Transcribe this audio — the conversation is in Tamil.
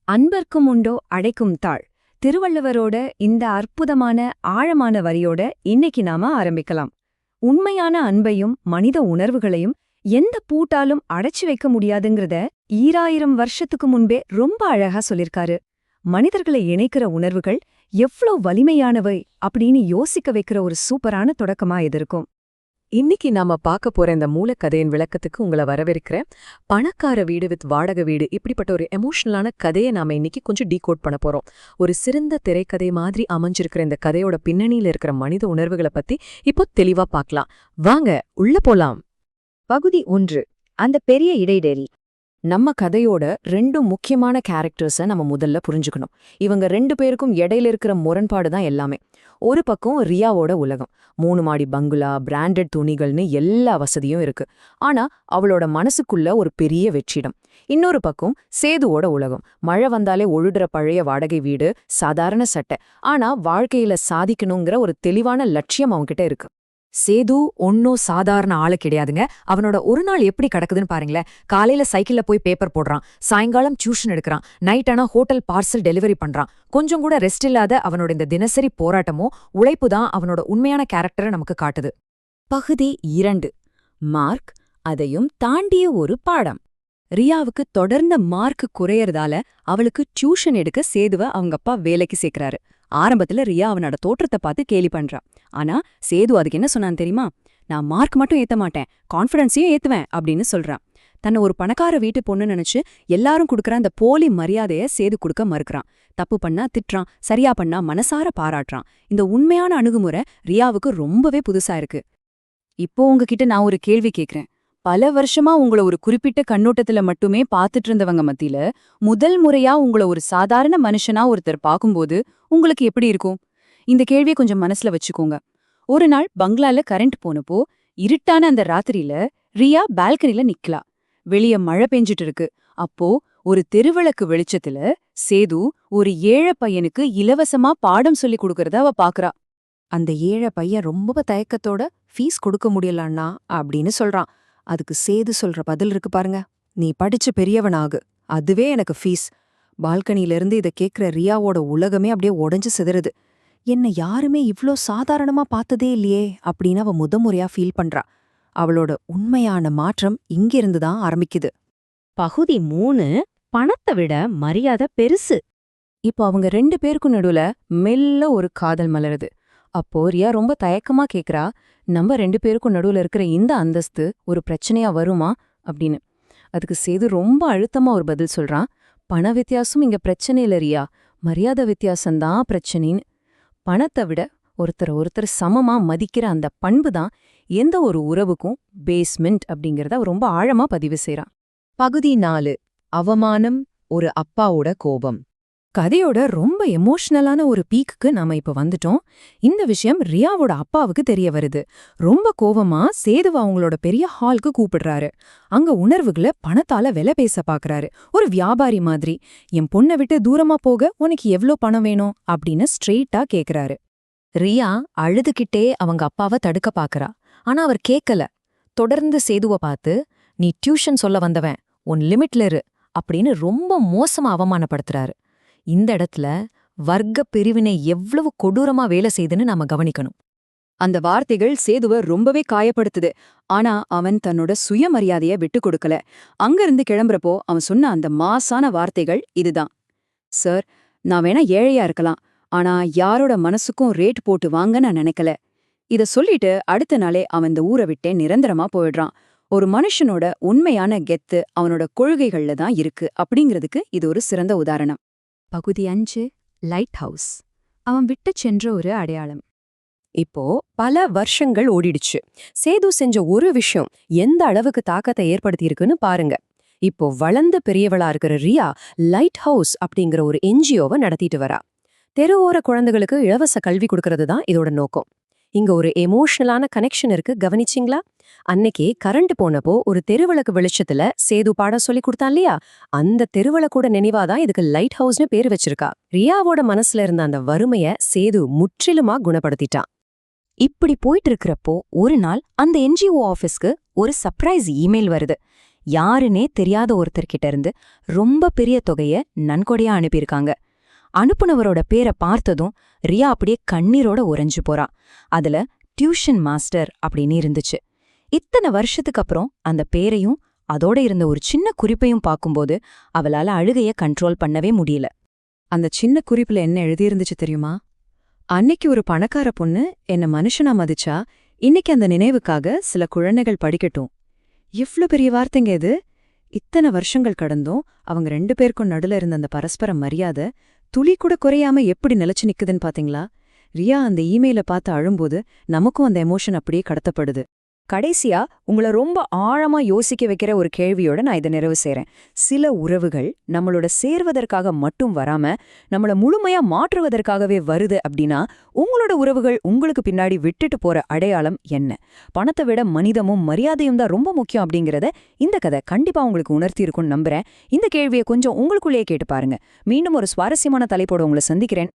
அன்பர்க்கும் உண்டோ அடைக்கும் தாழ் திருவள்ளுவரோட இந்த அற்புதமான ஆழமான வரியோட இன்னைக்கு நாம ஆரம்பிக்கலாம். உண்மையான அன்பையும் மனித உணர்வுகளையும் எந்த பூட்டாலும் அடைச்சு வைக்க முடியாதுங்கிறத 2000 வருஷத்துக்கு முன்பே ரொம்ப அழகா சொல்லிருக்காரு. மனிதர்களை இணைக்கிற உணர்வுகள் எவ்ளோ வலிமையானவை அப்படின்னு யோசிக்க வைக்கிற ஒரு சூப்பரான தொடக்கமா இது இருக்கும். இன்னைக்கு நாம பார்க்க போற இந்த மூலக்கதையின் விளக்கத்துக்கு உங்களை வரவேற்கிறேன். பணக்கார வீடு வித் வாடகை வீடு இப்படிப்பட்ட ஒரு எமோஷனலான கதையை நாம இன்னைக்கு கொஞ்சம் டீகோட் பண்ண போறோம். ஒரு சிறந்த திரைக்கதை மாதிரி அமைஞ்சிருக்கிற இந்த கதையோட பின்னணியில இருக்கிற மனித உணர்வுகளை பத்தி இப்போ தெளிவா பார்க்கலாம். வாங்க உள்ள போலாம். பகுதி 1. அந்த பெரிய இடைடேரி. நம்ம கதையோட 2 முக்கியமான கேரக்டர்ஸை நம்ம முதல்ல புரிஞ்சுக்கணும். இவங்க 2 பேருக்கும் இடையில இருக்கிற முரண்பாடு தான் எல்லாமே. ஒரு பக்கம் ரியாவோட உலகம், 3 மாடி பங்களா, பிராண்டட் துணிகள்னு எல்லா வசதியும் இருக்கு. ஆனா அவளோட மனசுக்குள்ள ஒரு பெரிய வெற்றிடம். இன்னொரு பக்கம் சேதுவோட உலகம், மழை வந்தாலே ஒழுடுற பழைய வாடகை வீடு, சாதாரண சட்டை. ஆனா வாழ்க்கையில சாதிக்கணுங்கிற ஒரு தெளிவான லட்சியம் அவன்கிட்ட இருக்கு. சேது ஒன்னும் சாதாரண ஆளு கிடையாதுங்க. அவனோட ஒரு நாள் எப்படி கிடக்குதுன்னு பாருங்களேன். காலையில சைக்கிள்ல போய் பேப்பர் போடுறான், சாயங்காலம் டியூஷன் எடுக்கிறான், நைட் ஆனா ஹோட்டல் பார்சல் டெலிவரி பண்றான். கொஞ்சம் கூட ரெஸ்ட் இல்லாத அவனோட இந்த தினசரி போராட்டமோ உழைப்பு தான் அவனோட உண்மையான கேரக்டரை நமக்கு காட்டுது. பகுதி 2. மார்க், அதையும் தாண்டிய ஒரு பாடம். ரியாவுக்கு தொடர்ந்த மார்க் குறையறதால அவளுக்கு டியூஷன் எடுக்க சேதுவ அவங்க அப்பா வேலைக்கு சேர்க்கறாரு. ஆரம்பத்துல ரியா அவனோட தோற்றத்தை பார்த்து கேலி பண்றா. ஆனா சேது அதுக்கு என்ன சொன்னான் தெரியுமா? நான் மார்க் மட்டும் ஏத்த மாட்டேன், கான்ஃபிடன்ஸையும் ஏத்துவேன் அப்படின்னு சொல்றான். தன்னை ஒரு பணக்கார வீட்டு பொண்ணு நினைச்சு எல்லாரும் கொடுக்கற அந்த போலி மரியாதைய சேது கொடுக்க மறுக்கிறான். தப்பு பண்ணா திட்டுறான், சரியா பண்ணா மனசார பாராட்டுறான். இந்த உண்மையான அணுகுமுறை ரியாவுக்கு ரொம்பவே புதுசா இருக்கு. இப்போ உங்ககிட்ட நான் ஒரு கேள்வி கேக்குறேன். பல வருஷமா உங்கள ஒரு குறிப்பிட்ட கண்ணோட்டத்துல மட்டுமே பாத்துட்டு இருந்தவங்க மத்தியில முதல் முறையா உங்கள ஒரு சாதாரண மனுஷனா ஒருத்தர் பாக்கும்போது உங்களுக்கு எப்படி இருக்கும்? இந்த கேள்வியை கொஞ்சம் மனசுல வச்சுக்கோங்க. ஒரு நாள் பங்களால கரண்ட் போனப்போ இருட்டான அந்த ராத்திரியில ரியா பால்கனில நிக்கலா. வெளிய மழை பெஞ்சிட்டு இருக்கு. அப்போ ஒரு தெருவிளக்கு வெளிச்சத்துல சேது ஒரு ஏழை பையனுக்கு இலவசமா பாடம் சொல்லி கொடுக்கறத அவ பாக்குறா. அந்த ஏழை பையன் ரொம்ப தயக்கத்தோட ஃபீஸ் கொடுக்க முடியலன்னா அப்படின்னு சொல்றான். அதுக்கு சேது சொல்ற பதில் இருக்கு பாருங்க. நீ படிச்சு பெரியவனாகு, அதுவே எனக்கு ஃபீஸ். பால்கனியிலிருந்து இதை கேட்கிற ரியாவோட உலகமே அப்படியே உடைஞ்சு சிதறுது. என்ன யாருமே இவ்ளோ சாதாரணமா பார்த்ததே இல்லையே அப்படின்னு அவ முதமுறையா ஃபீல் பண்றா. அவளோட உண்மையான மாற்றம் இங்கிருந்து தான் ஆரம்பிக்குது. பகுதி 3. பணத்தை விட மரியாதை பெருசு. இப்போ அவங்க 2 பேருக்கும் நடுவுல மெல்ல ஒரு காதல் மலருது. அப்போ ரியா ரொம்ப தயக்கமா கேக்குறா, நம்ம 2 பேருக்கும் நடுவுல இருக்கிற இந்த அந்தஸ்து ஒரு பிரச்சனையா வருமா அப்படின்னு. அதுக்கு சேது ரொம்ப அழுத்தமா ஒரு பதில் சொல்றான். பண வித்தியாசம் இங்க பிரச்சனை இல்ல ரியா, மரியாதை வித்தியாசம்தான் பிரச்சனைன்னு. பணத்தை விட ஒருத்தர் சமமா மதிக்கிற அந்த பண்பு தான் எந்த ஒரு உறவுக்கும் பேஸ்மெண்ட் அப்படிங்கறத ரொம்ப ஆழமா பதிவு செய்றான். பகுதி 4. அவமானம், ஒரு அப்பாவோட கோபம். கதையோட ரொம்ப எமோஷனலான ஒரு பீக்குக்கு நாம இப்ப வந்துட்டோம். இந்த விஷயம் ரியாவோட அப்பாவுக்கு தெரிய வருது. ரொம்ப கோவமா சேதுவ அவங்களோட பெரிய ஹாலுக்கு கூப்பிடுறாரு. அங்க உணர்வுகளை பணத்தால விலை பேச பாக்குறாரு. ஒரு வியாபாரி மாதிரி. என் பொண்ணை விட்டு தூரமா போக உனக்கு எவ்ளோ பணம் வேணும் அப்படின்னு ஸ்ட்ரெயிட்டா கேக்குறாரு. ரியா அழுதுகிட்டே அவங்க அப்பாவை தடுக்க பாக்குறா. ஆனா அவர் கேக்கல. தொடர்ந்து சேதுவ பார்த்து, நீ டியூஷன் சொல்ல வந்தவன், உன் லிமிட்ல இரு அப்படின்னு ரொம்ப மோசமா அவமானப்படுத்துறாரு. இந்த இடத்துல வர்க்க பிரிவினை எவ்வளவு கொடூரமா வேலை செய்துன்னு நாம கவனிக்கணும். அந்த வார்த்தைகள் சேதுவ ரொம்பவே காயப்படுத்துது. ஆனா அவன் தன்னோட சுயமரியாதைய விட்டு கொடுக்கல. அங்கிருந்து கிளம்புறப்போ அவன் சொன்ன அந்த மாசான வார்த்தைகள் இதுதான். சார், நான் வேணா ஏழையா இருக்கலாம், ஆனா யாரோட மனசுக்கும் ரேட் போட்டு வாங்க நான் நினைக்கல. இத சொல்லிட்டு அடுத்த நாளே அவன் இந்த ஊரை விட்டே நிரந்தரமா போயிடுறான். ஒரு மனுஷனோட உண்மையான கெத்து அவனோட கொள்கைகள்ல தான் இருக்கு அப்படிங்கிறதுக்கு இது ஒரு சிறந்த உதாரணம். பகுதி 5. Light house. அவன் விட்டு சென்ற ஒரு அடையாளம். இப்போ பல வருஷங்கள் ஓடிடுச்சு. சேது செஞ்ச ஒரு விஷயம் எந்த அளவுக்கு தாக்கத்தை ஏற்படுத்தியிருக்குன்னு பாருங்க. இப்போ வளர்ந்த பெரியவளா இருக்கிற ரியா லைட் ஹவுஸ் அப்படிங்கிற ஒரு என்ஜிஓவை நடத்திட்டு வரா. தெருவோர குழந்தைகளுக்கு இலவச கல்வி கொடுக்கறது தான் இதோட நோக்கம். இங்க ஒரு எமோஷனலான கனெக்ஷன் இருக்கு, கவனிச்சிங்களா? அன்னைக்கு கரண்ட் போனப்போ ஒரு தெருவிளக்கு வெளிச்சத்துல சேது பாடம் சொல்லி கொடுத்தான் இல்லையா? அந்த தெருவிளக்கோட நினைவாதான் இதுக்கு லைட் ஹவுஸ்னு பேர் வச்சிருக்கா. ரியாவோட மனசுல இருந்த அந்த வறுமைய சேது முற்றிலுமா குணப்படுத்திட்டான். இப்படி போயிட்டு இருக்கிறப்போ ஒரு நாள் அந்த என்ஜிஓ ஆபீஸ்க்கு ஒரு சர்ப்ரைஸ் இமெயில் வருது. யாருன்னே தெரியாத ஒருத்தர்கிட்ட இருந்து ரொம்ப பெரிய தொகைய நன்கொடையா அனுப்பியிருக்காங்க. அனுப்புனவரோட பேரை பார்த்ததும் ரியா அப்படியே கண்ணீரோட உறைஞ்சு போறா. அதுல டியூஷன் மாஸ்டர் அப்படின்னு இருந்துச்சு. இத்தனை வருஷத்துக்கு அப்புறம் அந்த பேரையும் அதோட இருந்த ஒரு சின்ன குறிப்பையும் பார்க்கும்போது அவளால அழுகைய கண்ட்ரோல் பண்ணவே முடியல. அந்த சின்ன குறிப்புல என்ன எழுதியிருந்துச்சு தெரியுமா? அன்னைக்கு ஒரு பணக்கார பொண்ணு என்ன மனுஷனா மதிச்சா, இன்னைக்கு அந்த நினைவுக்காக சில குழந்தைகள் படிக்கட்டும். எவ்ளோ பெரிய வார்த்தைங்க இது! இத்தனை வருஷங்கள் கடந்தும் அவங்க 2 பேருக்கும் நடுல இருந்த அந்த பரஸ்பர மரியாதை துளி கூட குறையாம எப்படி நிலைச்சு நிக்குதுன்னு பாத்தீங்களா? ரியா அந்த இமெயில பார்த்து அழும்போது நமக்கும் அந்த எமோஷன் அப்படியே கடத்தப்படுது. கடைசியா உங்கள ரொம்ப ஆழமா யோசிக்க வைக்கிற ஒரு கேள்வியோட நான் இதை நிறைவு செய்றேன். சில உறவுகள் நம்மளோட சேர்வதற்காக மட்டும் வராம நம்மள முழுமையா மாற்றுவதற்காகவே வருது அப்படின்னா, உங்களோட உறவுகள் உங்களுக்கு பின்னாடி விட்டுட்டு போற அடையாளம் என்ன? பணத்தை விட மனிதமும் மரியாதையும் தான் ரொம்ப முக்கியம் அப்படிங்கறத இந்த கதை கண்டிப்பா உங்களுக்கு உணர்த்தி இருக்கும்னு நம்புறேன். இந்த கேள்வியை கொஞ்சம் உங்களுக்குள்ளேயே கேட்டு பாருங்க. மீண்டும் ஒரு சுவாரஸ்யமான தலைப்போட உங்களை சந்திக்கிறேன்.